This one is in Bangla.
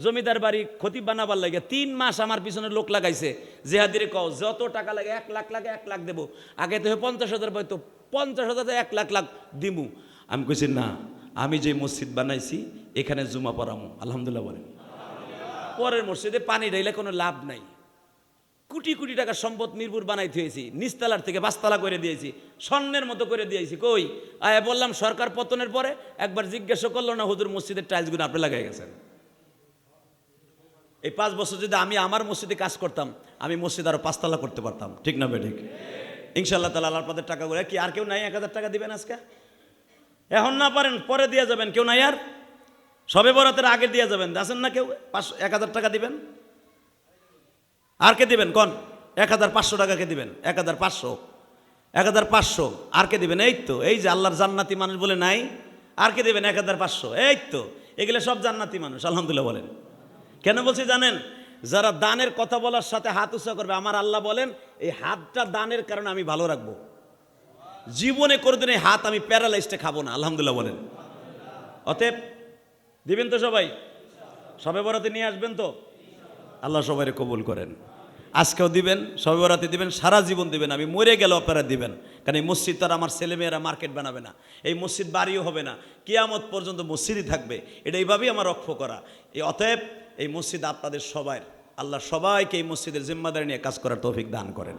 জমিদার বাড়ি খতিব বানাবার লাগে 3 মাস আমার পিছনে লোক লাগাইছে। জেহাদিরে কও যত টাকা লাগে 1 লাখ লাগে 1 লাখ দেবো, আগে তো 50,000 পাইতো, 50,000 1 লাখ লাখ দিমু। আমি কইছি না, আমি যে মসজিদ বানাইছি এখানে জুমা পড়ামু। আলহামদুলিল্লাহ বলেন। পরের মসজিদে পানি ঢাইলে কোনো লাভ নাই। কোটি কোটি টাকার সম্পদ মিরপুর বানাইতে হয়েছি, নিচতলার থেকে 5 তলা করে দিয়েছি, স্বর্ণের মতো করে দিয়েছি। কই আয়া বললাম সরকার পতনের পরে একবার জিজ্ঞাসা করলো না, হুজুর মসজিদের টাইলসগুলো আপনি লাগাই গেছেন। এই 5 বছর যদি আমি আমার মসজিদে কাজ করতাম, আমি মসজিদ আরো 5 তলা করতে পারতাম। ঠিক না বেঠিক? ইনশাআল্লাহ তাআলা আল্লাহর পথে টাকা করে কি আর কেউ নাই 1000 টাকা দিবেন আজকে? এখন না পারেন পরে দিয়ে যাবেন, কেউ নাই আর সবে বরাতের আগে দিয়ে যাবেন। আছেন না কেউ 1000 টাকা দিবেন? আর কে দিবেন কোন? 1500 টাকা কে দিবেন? 1500 আর কে দিবেন? এই তো, এই যে আল্লাহর জান্নাতি মানুষ বলে নাই, আর কে দিবেন? 1500। এই তো, এগুলো সব জান্নাতি মানুষ। আলহামদুলিল্লাহ বলেন। কেন বলছি জানেন? যারা দানের কথা বলার সাথে হাত উঁচা করবে, আমার আল্লাহ বলেন এই হাতটা দানের কারণে আমি ভালো রাখবো। জীবনে কোনোদিন এই হাত আমি প্যারালাইজডে খাবো না। আলহামদুলিল্লাহ বলেন। অতএব দিবেন তো সবাই? সবে বরাতে নিয়ে আসবেন তো? আল্লাহ সবাইকে কবুল করেন। আজকেও দিবেন, সবে বরাতে দিবেন, সারা জীবন দিবেন। আমি মরে গেল আপনারা দিবেন, কারণ এই মসজিদ তো আর আমার ছেলেমেয়েরা মার্কেট বানাবে না, এই মসজিদ বাড়িও হবে না, কিয়ামত পর্যন্ত মসজিদই থাকবে। এটা এইভাবেই আমার রক্ষা করা। এই অতএব এই মসজিদ আপনাদের সবাই, আল্লাহ সবাইকে এই মসজিদের জিম্মাদারি নিয়ে কাজ করার তৌফিক দান করেন।